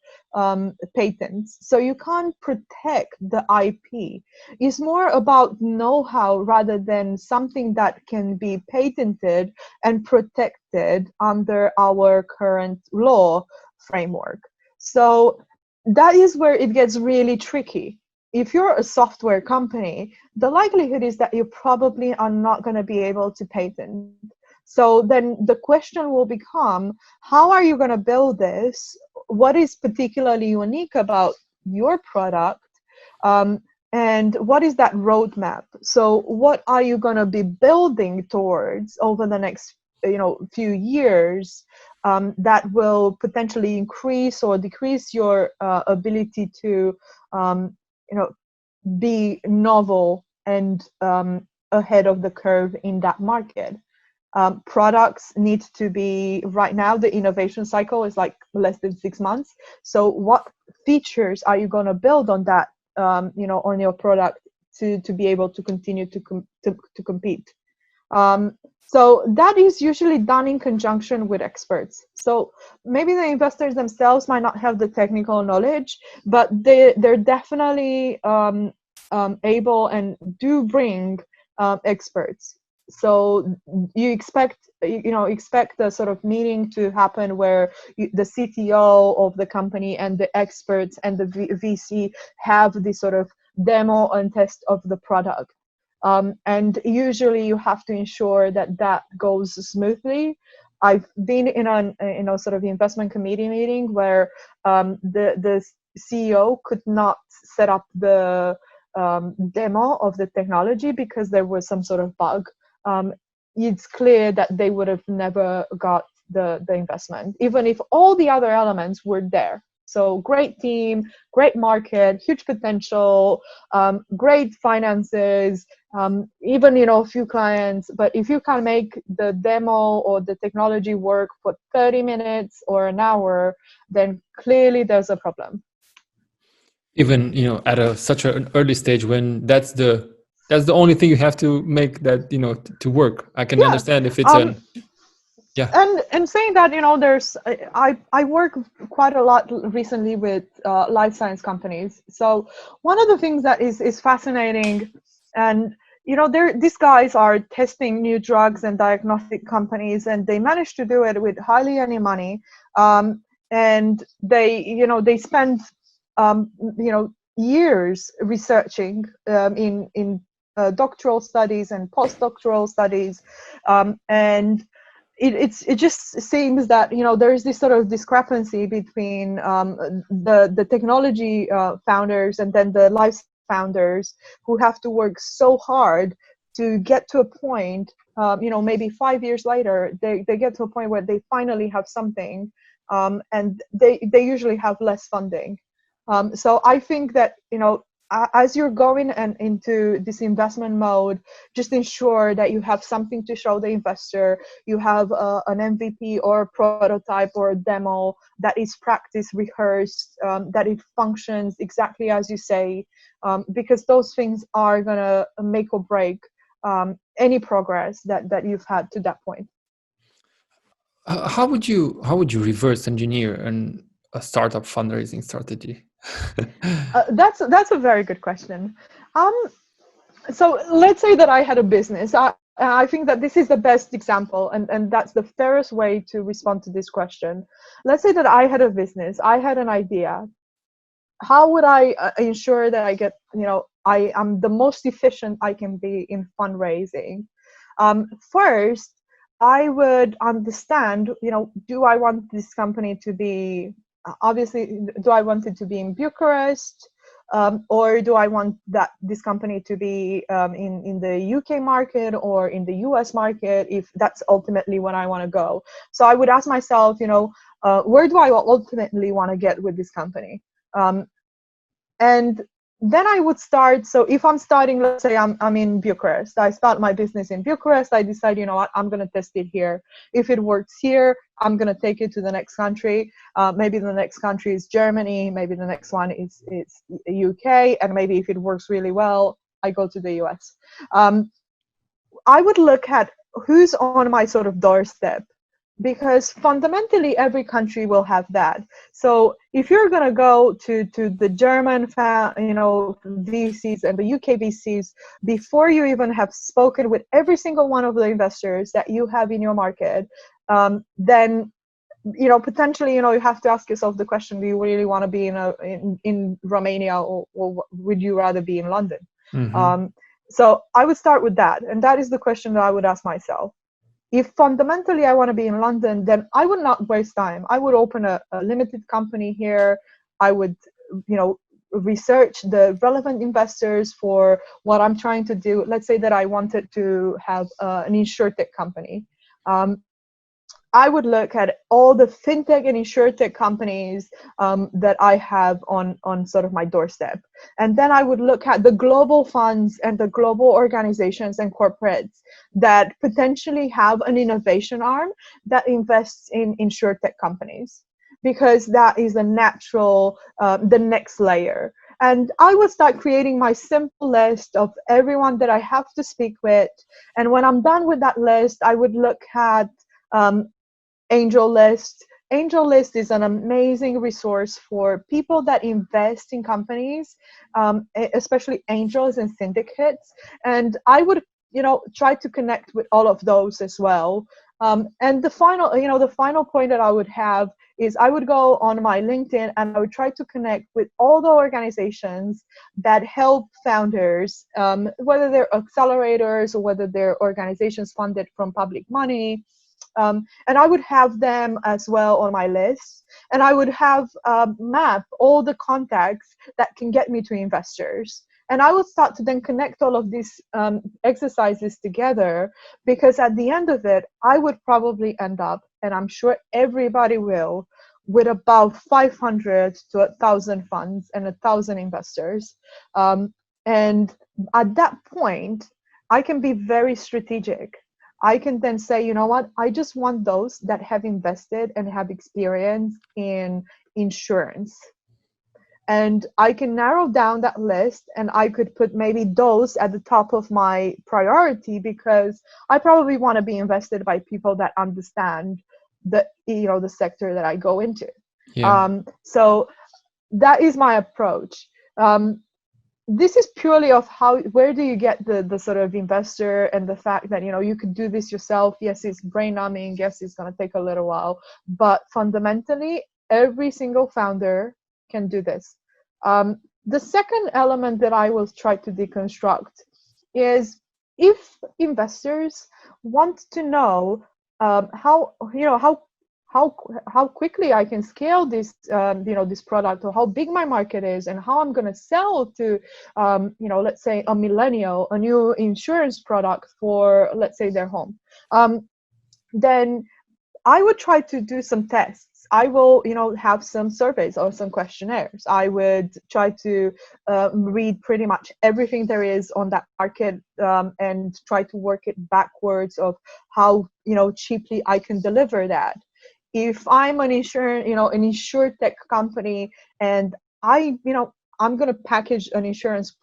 patents, so you can't protect the IP. It's more about know-how rather than something that can be patented and protected under our current law framework. So that is where it gets really tricky. If you're a software company, the likelihood is that you probably are not going to be able to patent. So then the question will become, how are you going to build this? What is particularly unique about your product? And what is that roadmap? So what are you going to be building towards over the next few years that will potentially increase or decrease your ability to be novel and ahead of the curve in that market? Products need to be, right now the innovation cycle is like less than 6 months. So what features are you going to build on that, on your product to be able to continue to compete? So that is usually done in conjunction with experts. So maybe the investors themselves might not have the technical knowledge, but they're definitely able and do bring experts. So you expect a sort of meeting to happen where the CTO of the company and the experts and the VC have this sort of demo and test of the product. And usually you have to ensure that goes smoothly. I've been in a sort of investment committee meeting where the CEO could not set up the demo of the technology because there was some sort of bug. It's clear that they would have never got the investment, even if all the other elements were there. So great team, great market, huge potential, great finances, even a few clients. But if you can make the demo or the technology work for 30 minutes or an hour, then clearly there's a problem. Even at such an early stage, when that's the only thing you have to make that to work. I can understand if it's And saying that, there's I work quite a lot recently with life science companies. So one of the things that is fascinating, and these guys are testing new drugs and diagnostic companies, and they manage to do it with hardly any money, and they spend years researching in doctoral studies and postdoctoral studies, and it just seems that there is this sort of discrepancy between the technology founders and then the life founders, who have to work so hard to get to a point, maybe 5 years later they get to a point where they finally have something, and they usually have less funding. So I think that as you're going into this investment mode, just ensure that you have something to show the investor. You have an MVP or a prototype or a demo that is practice rehearsed, that it functions exactly as you say, because those things are going to make or break any progress that you've had to that point. How would you reverse engineer a startup fundraising strategy? That's a very good question. So let's say that I had a business. I think that this is the best example, and that's the fairest way to respond to this question. Let's say that I had a business. I had an idea. how would I ensure that I get, I am the most efficient I can be in fundraising? First, I would understand, do I want this company to be, obviously, do I want it to be in Bucharest? Or do I want this company to be in the UK market or in the US market, if that's ultimately what I want to go? So I would ask myself, where do I ultimately want to get with this company? And then I would start. So if I'm starting, let's say I'm in Bucharest, I start my business in Bucharest. I decide, what, I'm going to test it here. If it works here, I'm going to take it to the next country. Maybe the next country is Germany. Maybe the next one is UK. And maybe if it works really well, I go to the US. I would look at who's on my sort of doorstep, because fundamentally every country will have that. So if you're going to go to the German VCs and the UK VCs, before you even have spoken with every single one of the investors that you have in your market, then potentially, you have to ask yourself the question: do you really want to be in Romania, or would you rather be in London? Mm-hmm. So I would start with that, and that is the question that I would ask myself. If fundamentally I want to be in London, then I would not waste time. I would open a limited company here. I would, research the relevant investors for what I'm trying to do. Let's say that I wanted to have an insurtech company. I would look at all the fintech and insurtech companies that I have on sort of my doorstep. And then I would look at the global funds and the global organizations and corporates that potentially have an innovation arm that invests in insurtech companies, because that is a natural, the next layer. And I would start creating my simple list of everyone that I have to speak with. And when I'm done with that list, I would look at AngelList. AngelList is an amazing resource for people that invest in companies, especially angels and syndicates. And I would, try to connect with all of those as well. And the final point that I would have is I would go on my LinkedIn and I would try to connect with all the organizations that help founders, whether they're accelerators or whether they're organizations funded from public money. And I would have them as well on my list, and I would have map all the contacts that can get me to investors. And I would start to then connect all of these exercises together, because at the end of it, I would probably end up, and I'm sure everybody will, with about 500 to 1,000 funds and 1,000 investors. And at that point, I can be very strategic. I can then say, you know what, I just want those that have invested and have experience in insurance. And I can narrow down that list, and I could put maybe those at the top of my priority, because I probably want to be invested by people that understand the sector that I go into. Yeah. So that is my approach. This is purely of where do you get the sort of investor, and the fact that you could do this yourself. Yes, it's brain numbing. Yes, it's going to take a little while, but fundamentally every single founder can do this. The second element that I will try to deconstruct is, if investors want to know how quickly I can scale this this product, or how big my market is, and how I'm going to sell to let's say a millennial a new insurance product for, let's say, their home, then I would try to do some tests. I will, have some surveys or some questionnaires. I would try to read pretty much everything there is on that market, and try to work it backwards of how, cheaply I can deliver that. If I'm an insurtech company, and I'm going to package an insurance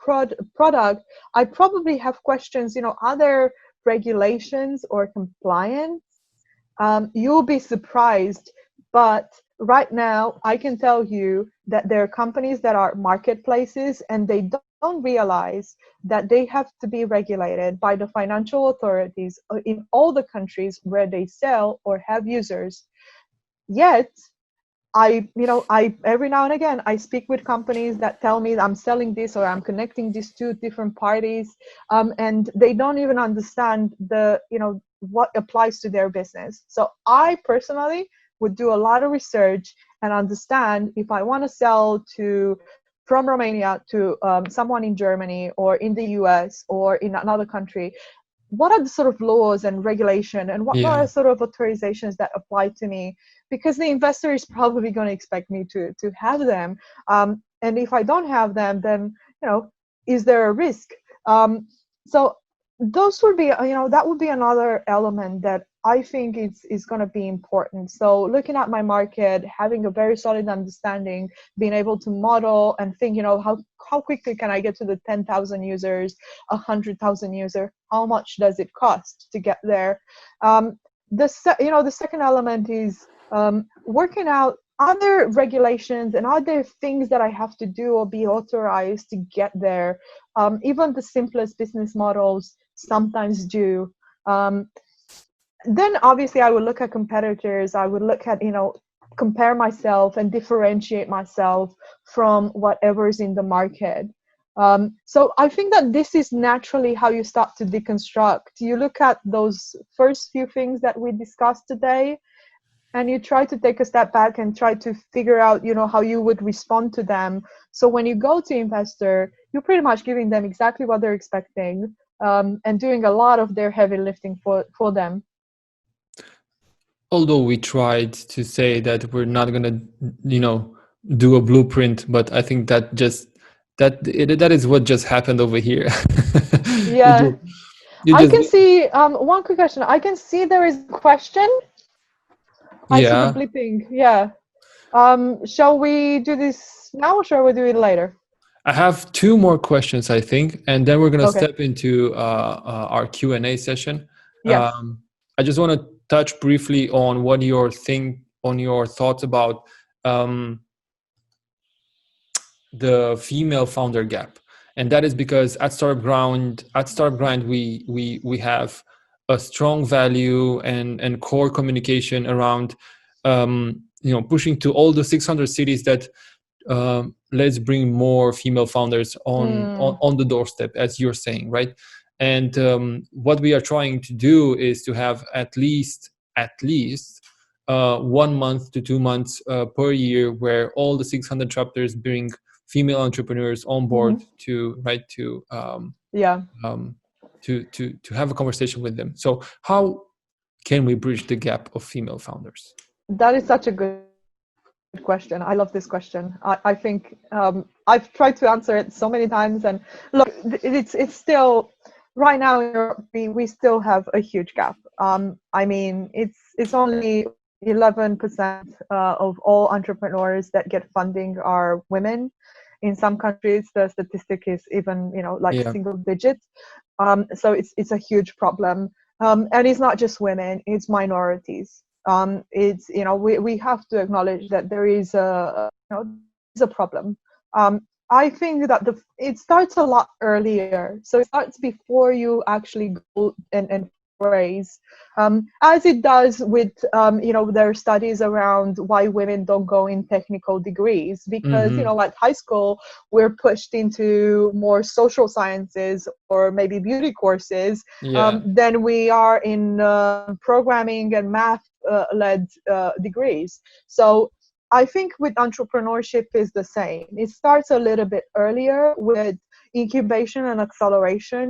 product, I probably have questions, are there regulations or compliance? You'll be surprised, but right now I can tell you that there are companies that are marketplaces, and they don't realize that they have to be regulated by the financial authorities in all the countries where they sell or have users. Yet I every now and again I speak with companies that tell me I'm selling this or I'm connecting these two different parties, and they don't even understand what applies to their business. So I personally would do a lot of research and understand if I want to sell to from Romania to someone in Germany or in the US or in another country, what are the sort of laws and regulation and what Yeah. are sort of authorizations that apply to me, because the investor is probably going to expect me to have them, and if I don't have them, then is there a risk? So those would be, that would be another element that I think is going to be important. So looking at my market, having a very solid understanding, being able to model and think, how quickly can I get to the 10,000 users, 100,000 user? How much does it cost to get there? The second element is working out, are there regulations and are there things that I have to do or be authorized to get there? Even the simplest business models sometimes do. Then obviously I would look at competitors. I would look at, compare myself and differentiate myself from whatever is in the market. So I think that this is naturally how you start to deconstruct. You look at those first few things that we discussed today, and you try to take a step back and try to figure out, how you would respond to them. So when you go to investor, you're pretty much giving them exactly what they're expecting, and doing a lot of their heavy lifting for them. Although we tried to say that we're not going to, do a blueprint, but I think that is what just happened over here. you Yeah. just, you I just, can see one quick question. I can see there is a question. I see the yeah. blipping. Yeah. Shall we do this now or shall we do it later? I have two more questions, I think, and then we're going to Okay. step into our Q&A session. Yes. I just want to touch briefly on what on your thoughts about the female founder gap, and that is because at Startup Grind, we have a strong value and core communication around pushing to all the 600 cities that let's bring more female founders on the doorstep, as you're saying, right? And what we are trying to do is to have at least 1 month to 2 months per year where all the 600 chapters bring female entrepreneurs on board to Yeah. to have a conversation with them. So how can we bridge the gap of female founders? That is such a good question. I love this question. I think I've tried to answer it so many times, and look, it's still right now in Europe, we still have a huge gap. I mean, it's only 11% of all entrepreneurs that get funding are women. In some countries, the statistic is even like Yeah. single digits. So it's a huge problem, and it's not just women; it's minorities. It's we have to acknowledge that there is a problem. I think that it starts a lot earlier, so it starts before you actually go and raise, as it does with there are studies around why women don't go in technical degrees, because at high school we're pushed into more social sciences or maybe beauty courses, Yeah. than we are in programming and math led degrees. So I think with entrepreneurship is the same. It starts a little bit earlier with incubation and acceleration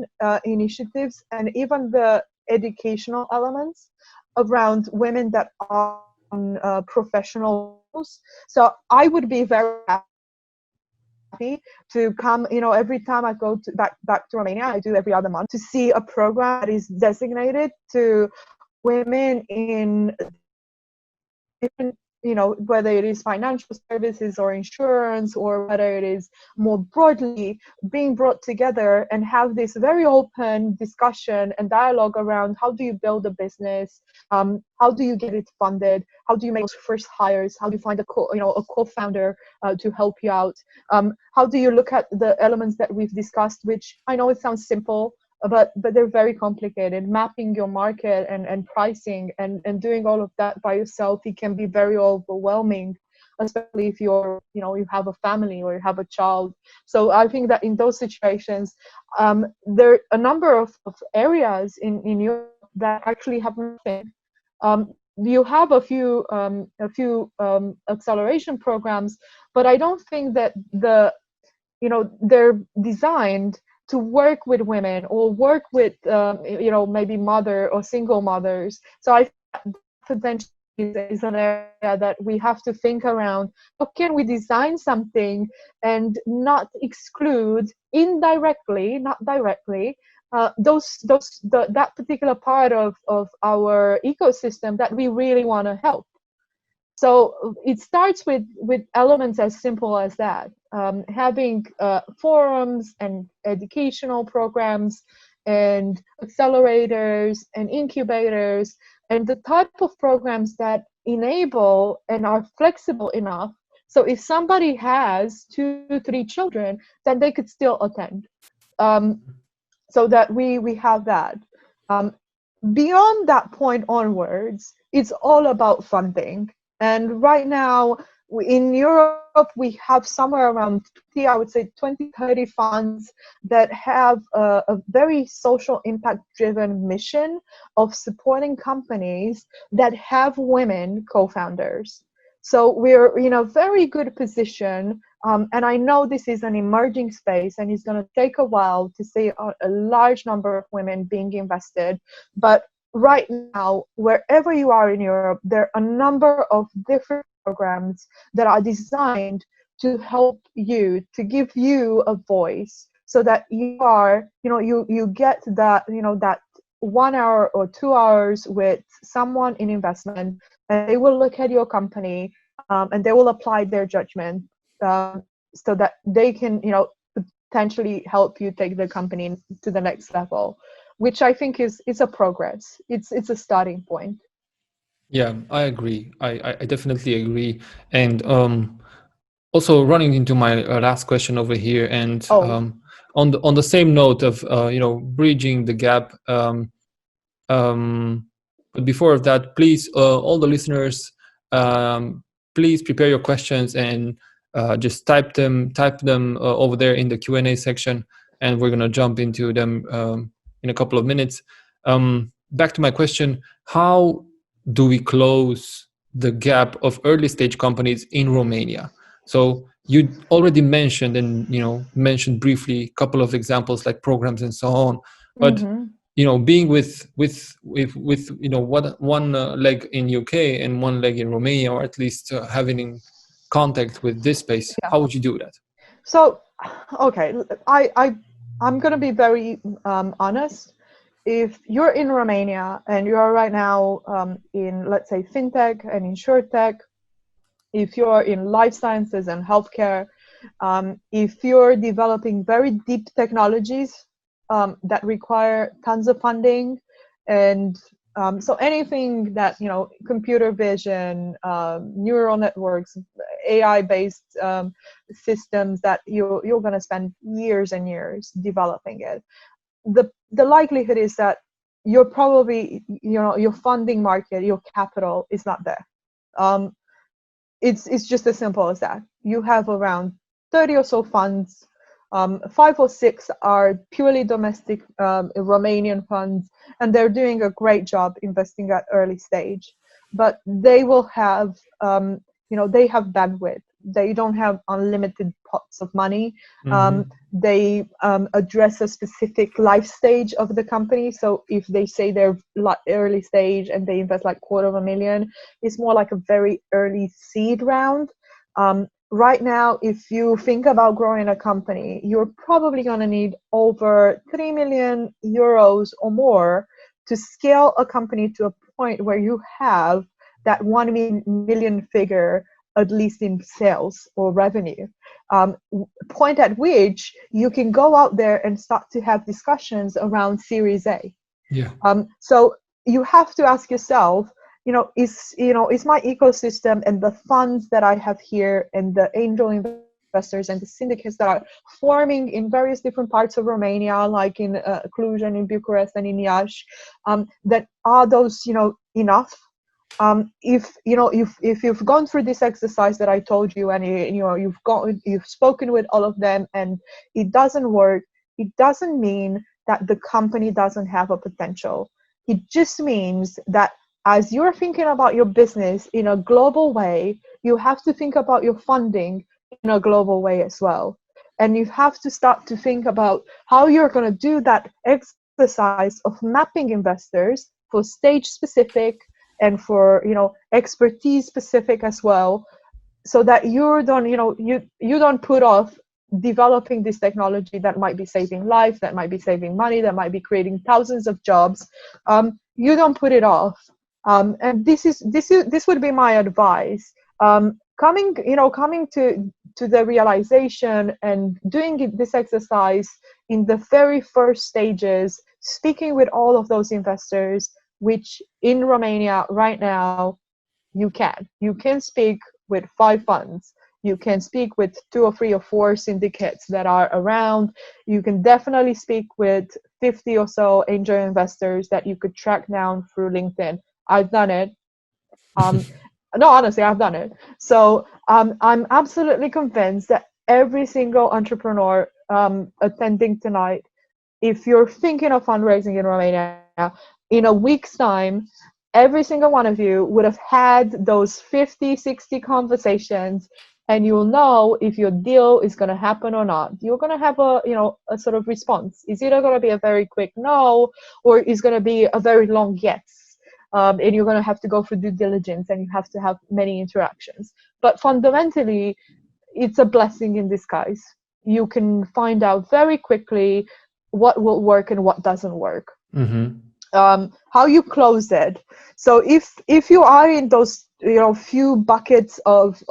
initiatives, and even the educational elements around women that are on professional roles. So I would be very happy to come, every time I go back to Romania, I do every other month, to see a program that is designated to women in different, whether it is financial services or insurance, or whether it is more broadly being brought together and have this very open discussion and dialogue around how do you build a business, how do you get it funded, how do you make those first hires, how do you find a co-founder to help you out, how do you look at the elements that we've discussed, which I know it sounds simple, but they're very complicated. Mapping your market and pricing and doing all of that by yourself, it can be very overwhelming. especially if you have a family or you have a child. So I think that in those situations, there are a number of areas in Europe that actually have nothing. You have a few acceleration programs, but I don't think that they're designed to work with women or work with maybe mother or single mothers. So I think that potentially is an area that we have to think around. How can we design something and not exclude indirectly, not directly, that particular part of our ecosystem that we really want to help? So it starts with elements as simple as that. Having forums and educational programs and accelerators and incubators, and the type of programs that enable and are flexible enough. So if somebody has 2, 3 children, then they could still attend. So that we have that. Um, Beyond that point onwards, it's all about funding. And right now in Europe, we have somewhere around 20, I would say 20, 30 funds that have a very social impact driven mission of supporting companies that have women co-founders. So we're in a very good position. And I know this is an emerging space and it's going to take a while to see a large number of women being invested. But right now, wherever you are in Europe, there are a number of different programs that are designed to help you, to give you a voice, so that you get that 1 hour or 2 hours with someone in investment, and they will look at your company, and they will apply their judgment, so that they can potentially help you take the company to the next level, which I think is a progress. It's a starting point. Yeah, I agree. I definitely agree. And also running into my last question over here, and Oh, on the same note of bridging the gap. But before that, please, all the listeners, please prepare your questions and just type them over there in the Q&A section, and we're gonna jump into them in a couple of minutes. Back to my question: how do we close the gap of early stage companies in Romania? So you already mentioned mentioned briefly a couple of examples like programs and so on, but mm-hmm. being with one leg in UK and one leg in Romania, or at least having contact with this space, Yeah. how would you do that? So, okay, I'm gonna be very honest. If you're in Romania and you're right now in, let's say, fintech and insurtech, if you're in life sciences and healthcare, if you're developing very deep technologies that require tons of funding, and so anything that computer vision, neural networks, AI-based systems that you're going to spend years and years developing it, the likelihood is that you're probably your funding market, your capital is not there. It's just as simple as that. You have around 30 or so funds. 5 or 6 are purely domestic Romanian funds, and they're doing a great job investing at early stage. But they will have, they have bandwidth. They don't have unlimited pots of money. They address a specific life stage of the company. So if they say they're early stage and they invest like $250,000, it's more like a very early seed round. Right now, if you think about growing a company, you're probably going to need over 3 million euros or more to scale a company to a point where you have that 1 million figure, at least in sales or revenue. Point at which you can go out there and start to have discussions around Series A. Yeah. So you have to ask yourself, is my ecosystem and the funds that I have here and the angel investors and the syndicates that are forming in various different parts of Romania, like in Cluj and in Bucharest and in Iași, that are those enough? if you've gone through this exercise that I told you, and you've spoken with all of them and it doesn't work, it doesn't mean that the company doesn't have a potential. It just means that as you're thinking about your business in a global way, you have to think about your funding in a global way as well. And you have to start to think about how you're going to do that exercise of mapping investors for stage specific and for expertise specific as well, so that you don't put off developing this technology that might be saving life, that might be saving money, that might be creating thousands of jobs. You don't put it off. And this would be my advice. Coming to the realization and doing this exercise in the very first stages, speaking with all of those investors, which in Romania right now you can speak with 5 funds. You can speak with 2 or 3 or 4 syndicates that are around. You can definitely speak with 50 or so angel investors that you could track down through LinkedIn. I've done it. No, honestly, I've done it. So I'm absolutely convinced that every single entrepreneur attending tonight, if you're thinking of fundraising in Romania, in a week's time, every single one of you would have had those 50, 60 conversations, and you'll know if your deal is going to happen or not. You're going to have a sort of response. It's either going to be a very quick no, or it's going to be a very long yes. And you're going to have to go through due diligence, and you have to have many interactions. But fundamentally, it's a blessing in disguise. You can find out very quickly what will work and what doesn't work. Mm-hmm. How you close it. So if you are in those few buckets of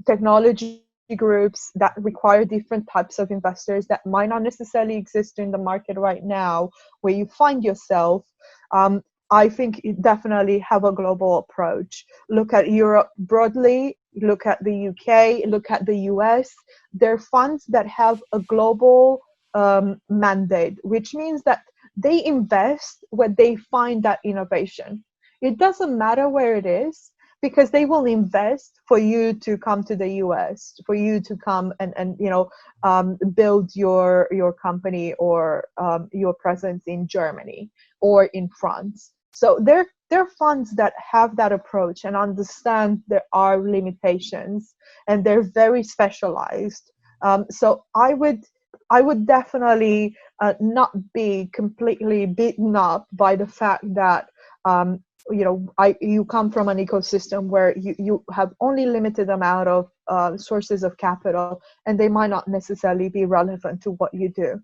technology groups that require different types of investors that might not necessarily exist in the market right now, where you find yourself, I think you definitely have a global approach. Look at Europe broadly, look at the UK, look at the US. They're funds that have a global mandate, which means that they invest when they find that innovation. It doesn't matter where it is, because they will invest for you to come to the US, for you to come and build your company or your presence in Germany or in France. So they're funds that have that approach and understand there are limitations, and they're very specialized. So I would definitely not be completely beaten up by the fact that you come from an ecosystem where you have only limited amount of sources of capital, and they might not necessarily be relevant to what you do.